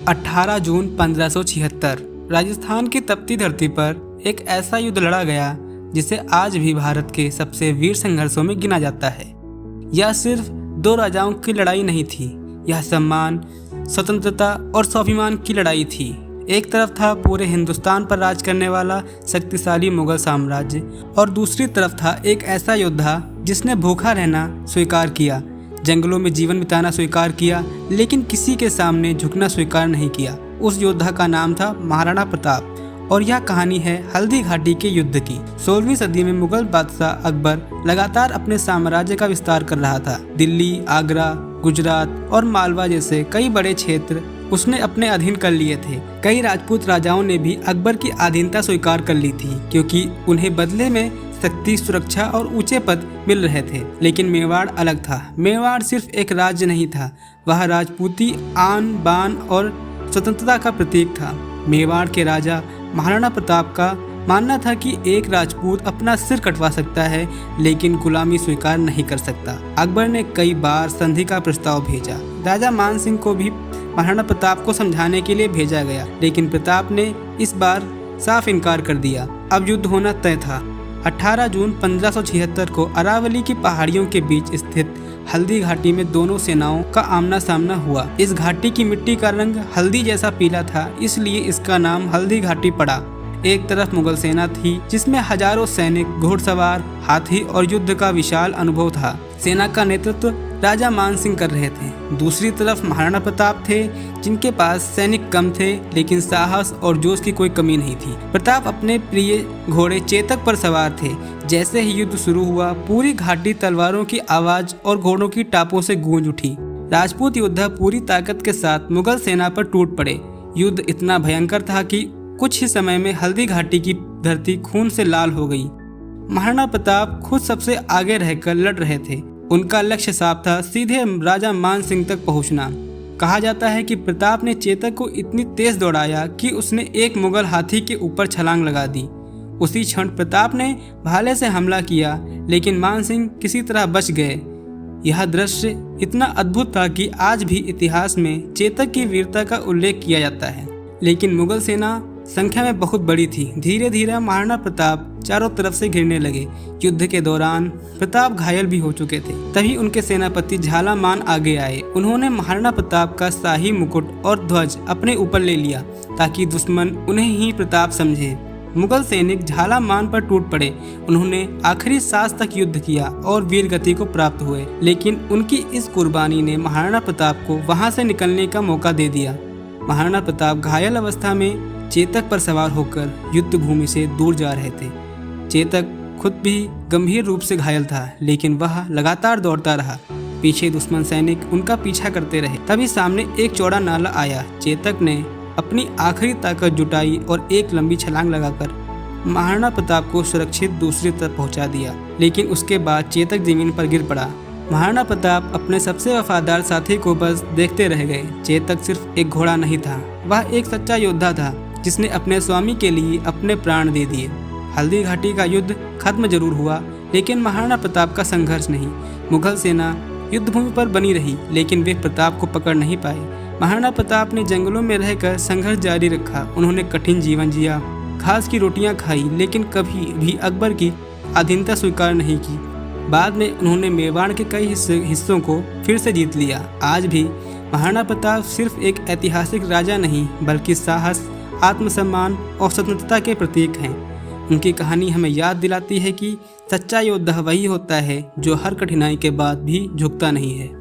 18 जून 1576 राजस्थान की तपती धरती पर एक ऐसा युद्ध लड़ा गया जिसे आज भी भारत के सबसे वीर संघर्षों में गिना जाता है। यह सिर्फ दो राजाओं की लड़ाई नहीं थी, यह सम्मान, स्वतंत्रता और स्वाभिमान की लड़ाई थी। एक तरफ था पूरे हिंदुस्तान पर राज करने वाला शक्तिशाली मुगल साम्राज्य और दूसरी तरफ था एक ऐसा योद्धा जिसने भूखा रहना स्वीकार किया, जंगलों में जीवन बिताना स्वीकार किया, लेकिन किसी के सामने झुकना स्वीकार नहीं किया। उस योद्धा का नाम था महाराणा प्रताप और यह कहानी है हल्दी घाटी के युद्ध की। 16वीं सदी में मुगल बादशाह अकबर लगातार अपने साम्राज्य का विस्तार कर रहा था। दिल्ली, आगरा, गुजरात और मालवा जैसे कई बड़े क्षेत्र उसने अपने अधीन कर लिए थे। कई राजपूत राजाओं ने भी अकबर की अधीनता स्वीकार कर ली थी क्योंकि उन्हें बदले में शक्ति, सुरक्षा और ऊंचे पद मिल रहे थे। लेकिन मेवाड़ अलग था। मेवाड़ सिर्फ एक राज्य नहीं था, वह राजपूती आन बान और स्वतंत्रता का प्रतीक था। मेवाड़ के राजा महाराणा प्रताप का मानना था कि एक राजपूत अपना सिर कटवा सकता है लेकिन गुलामी स्वीकार नहीं कर सकता। अकबर ने कई बार संधि का प्रस्ताव भेजा। राजा मान सिंह को भी महाराणा प्रताप को समझाने के लिए भेजा गया, लेकिन प्रताप ने इस बार साफ इनकार कर दिया। अब युद्ध होना तय था। 18 जून 1576 को अरावली की पहाड़ियों के बीच स्थित हल्दी घाटी में दोनों सेनाओं का आमना सामना हुआ। इस घाटी की मिट्टी का रंग हल्दी जैसा पीला था, इसलिए इसका नाम हल्दी घाटी पड़ा। एक तरफ मुगल सेना थी जिसमें हजारों सैनिक, घुड़सवार, हाथी और युद्ध का विशाल अनुभव था। सेना का नेतृत्व राजा मान सिंह कर रहे थे। दूसरी तरफ महाराणा प्रताप थे जिनके पास सैनिक कम थे लेकिन साहस और जोश की कोई कमी नहीं थी। प्रताप अपने प्रिय घोड़े चेतक पर सवार थे। जैसे ही युद्ध शुरू हुआ, पूरी घाटी तलवारों की आवाज और घोड़ों की टापों से गूंज उठी। राजपूत योद्धा पूरी ताकत के साथ मुगल सेना पर टूट पड़े। युद्ध इतना भयंकर था कि कुछ ही समय में हल्दी घाटी की धरती खून से लाल हो गई। महाराणा प्रताप खुद सबसे आगे रहकर लड़ रहे थे। उनका लक्ष्य साफ था, सीधे राजा मान सिंह तक पहुंचना। कहा जाता है कि प्रताप ने चेतक को इतनी तेज दौड़ाया कि उसने एक मुगल हाथी के ऊपर छलांग लगा दी। उसी क्षण प्रताप ने भाले से हमला किया, लेकिन मान सिंह किसी तरह बच गए। यह दृश्य इतना अद्भुत था कि आज भी इतिहास में चेतक की वीरता का उल्लेख किया जाता है। लेकिन मुगल सेना संख्या में बहुत बड़ी थी। धीरे धीरे महाराणा प्रताप चारों तरफ से घिरने लगे। युद्ध के दौरान प्रताप घायल भी हो चुके थे। तभी उनके सेनापति झालामान आगे आए। उन्होंने महाराणा प्रताप का शाही मुकुट और ध्वज अपने ऊपर ले लिया ताकि दुश्मन उन्हें ही प्रताप समझे। मुगल सैनिक झालामान पर टूट पड़े। उन्होंने आखिरी सांस तक युद्ध किया और वीर गति को प्राप्त हुए, लेकिन उनकी इस कुर्बानी ने महाराणा प्रताप को वहां से निकलने का मौका दे दिया। महाराणा प्रताप घायल अवस्था में चेतक पर सवार होकर युद्ध भूमि से दूर जा रहे थे। चेतक खुद भी गंभीर रूप से घायल था, लेकिन वह लगातार दौड़ता रहा। पीछे दुश्मन सैनिक उनका पीछा करते रहे। तभी सामने एक चौड़ा नाला आया। चेतक ने अपनी आखिरी ताकत जुटाई और एक लंबी छलांग लगाकर महाराणा प्रताप को सुरक्षित दूसरी तरफ पहुंचा दिया। लेकिन उसके बाद चेतक जमीन पर गिर पड़ा। महाराणा प्रताप अपने सबसे वफादार साथी को बस देखते रह गए। चेतक सिर्फ एक घोड़ा नहीं था, वह एक सच्चा योद्धा था जिसने अपने स्वामी के लिए अपने प्राण दे दिए। हल्दी घाटी का युद्ध खत्म जरूर हुआ, लेकिन महाराणा प्रताप का संघर्ष नहीं। मुगल सेना युद्ध भूमि पर बनी रही, लेकिन वे प्रताप को पकड़ नहीं पाए। महाराणा प्रताप ने जंगलों में रहकर संघर्ष जारी रखा। उन्होंने कठिन जीवन जिया, घास की रोटियां खाई, लेकिन कभी भी अकबर की अधीनता स्वीकार नहीं की। बाद में उन्होंने मेवाड़ के कई हिस्सों को फिर से जीत लिया। आज भी महाराणा प्रताप सिर्फ एक ऐतिहासिक राजा नहीं, बल्कि साहस, आत्मसम्मान और स्वतंत्रता के प्रतीक हैं। उनकी कहानी हमें याद दिलाती है कि सच्चा योद्धा वही होता है जो हर कठिनाई के बाद भी झुकता नहीं है।